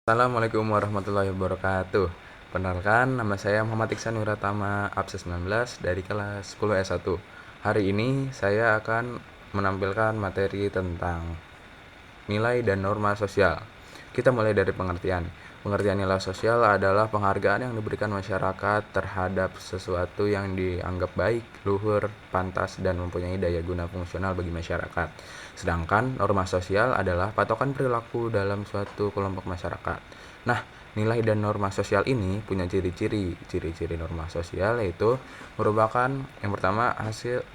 Assalamualaikum warahmatullahi wabarakatuh. Perkenalkan, nama saya Muhammad Iksan Wiratama, absen 19 dari kelas 10 S1. Hari ini saya akan menampilkan materi tentang nilai dan norma sosial. Kita mulai dari pengertian. Pengertian nilai sosial adalah penghargaan yang diberikan masyarakat terhadap sesuatu yang dianggap baik, luhur, pantas, dan mempunyai daya guna fungsional bagi masyarakat. Sedangkan norma sosial adalah patokan perilaku dalam suatu kelompok masyarakat. Nah, nilai dan norma sosial ini punya ciri-ciri. Ciri-ciri norma sosial yaitu merupakan yang pertama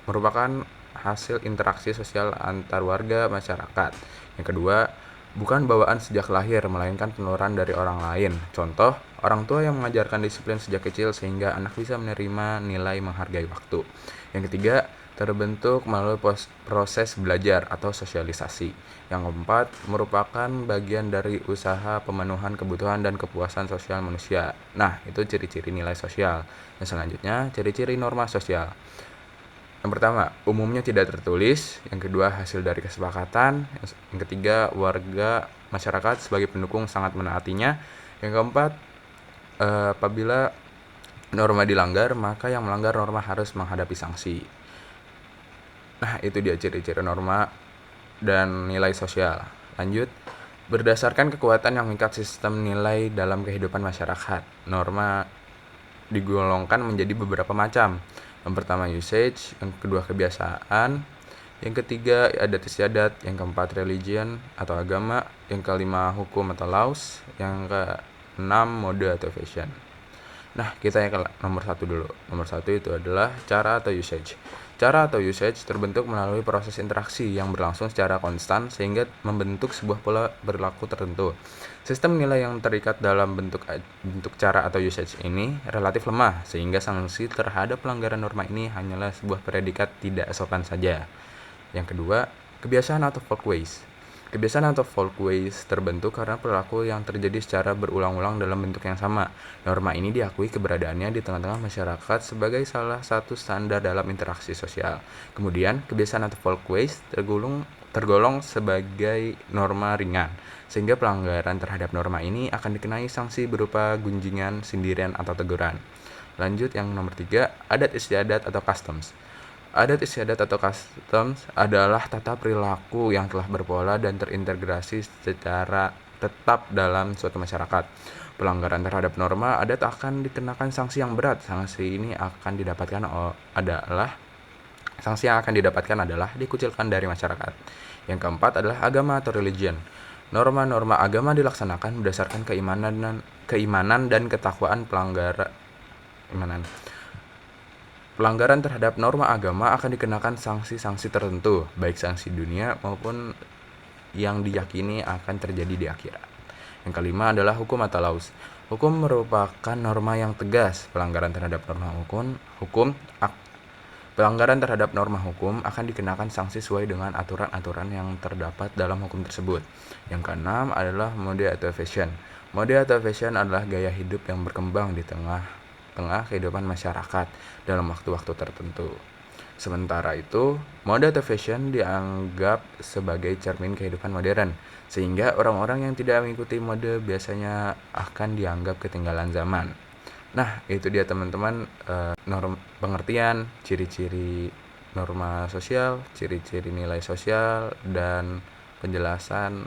merupakan hasil interaksi sosial antar warga masyarakat. Yang kedua, bukan bawaan sejak lahir, melainkan penularan dari orang lain. Contoh, orang tua yang mengajarkan disiplin sejak kecil sehingga anak bisa menerima nilai menghargai waktu. Yang ketiga, terbentuk melalui proses belajar atau sosialisasi. Yang keempat, merupakan bagian dari usaha pemenuhan kebutuhan dan kepuasan sosial manusia. Nah, itu ciri-ciri nilai sosial. Yang selanjutnya, ciri-ciri norma sosial. Yang pertama, umumnya tidak tertulis. Yang kedua, hasil dari kesepakatan. Yang ketiga, warga masyarakat sebagai pendukung sangat menaatinya. Yang keempat, apabila norma dilanggar, maka yang melanggar norma harus menghadapi sanksi. Nah, itu dia ciri-ciri norma dan nilai sosial. Lanjut, berdasarkan kekuatan yang mengikat sistem nilai dalam kehidupan masyarakat, norma digolongkan menjadi beberapa macam. Yang pertama usage, yang kedua kebiasaan, yang ketiga adat istiadat, yang keempat religion atau agama, yang kelima hukum atau laws, yang keenam mode atau fashion. Nah, kita yang ke nomor satu dulu. Nomor satu itu adalah cara atau usage. Cara atau usage terbentuk melalui proses interaksi yang berlangsung secara konstan sehingga membentuk sebuah pola perilaku tertentu. Sistem nilai yang terikat dalam bentuk cara atau usage ini relatif lemah, sehingga sanksi terhadap pelanggaran norma ini hanyalah sebuah predikat tidak sopan saja. Yang kedua, kebiasaan atau folkways. Kebiasaan atau folkways terbentuk karena perilaku yang terjadi secara berulang-ulang dalam bentuk yang sama. Norma ini diakui keberadaannya di tengah-tengah masyarakat sebagai salah satu standar dalam interaksi sosial. Kemudian, kebiasaan atau folkways tergolong sebagai norma ringan, sehingga pelanggaran terhadap norma ini akan dikenai sanksi berupa gunjingan, sindiran, atau teguran. Lanjut yang nomor 3, adat istiadat atau customs. Adat istiadat atau customs adalah tata perilaku yang telah berpola dan terintegrasi secara tetap dalam suatu masyarakat. Pelanggaran terhadap norma adat akan dikenakan sanksi yang berat. Sanksi yang akan didapatkan adalah dikucilkan dari masyarakat. Yang keempat adalah agama atau religion. Norma-norma agama dilaksanakan berdasarkan keimanan dan ketakwaan Pelanggaran terhadap norma agama akan dikenakan sanksi-sanksi tertentu, baik sanksi dunia maupun yang diyakini akan terjadi di akhirat. Yang kelima adalah hukum atau laws. Hukum merupakan norma yang tegas. Pelanggaran terhadap norma hukum akan dikenakan sanksi sesuai dengan aturan-aturan yang terdapat dalam hukum tersebut. Yang keenam adalah mode atau fashion. Mode atau fashion adalah gaya hidup yang berkembang di tengah kehidupan masyarakat dalam waktu-waktu tertentu. Sementara itu, mode atau fashion dianggap sebagai cermin kehidupan modern, sehingga orang-orang yang tidak mengikuti mode biasanya akan dianggap ketinggalan zaman. Nah, itu dia teman-teman pengertian, ciri-ciri norma sosial, ciri-ciri nilai sosial, dan penjelasan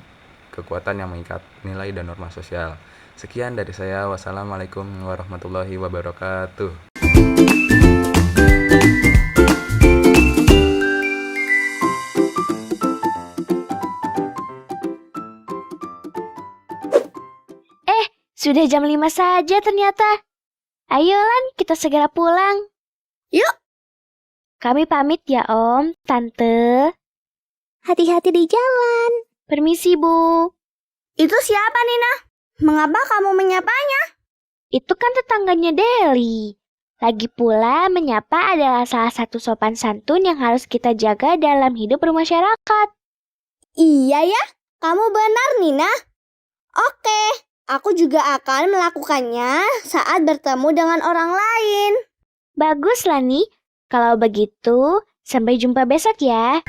kekuatan yang mengikat nilai dan norma sosial. Sekian dari saya. Wassalamualaikum warahmatullahi wabarakatuh. Sudah jam 5 saja ternyata. Ayo Lan, kita segera pulang. Yuk. Kami pamit ya Om, Tante. Hati-hati di jalan. Permisi Bu. Itu siapa Nina? Mengapa kamu menyapanya? Itu kan tetangganya Deli. Lagi pula menyapa adalah salah satu sopan santun yang harus kita jaga dalam hidup bermasyarakat. Iya ya, kamu benar Nina. Oke, aku juga akan melakukannya saat bertemu dengan orang lain. Bagus Lani, kalau begitu sampai jumpa besok ya.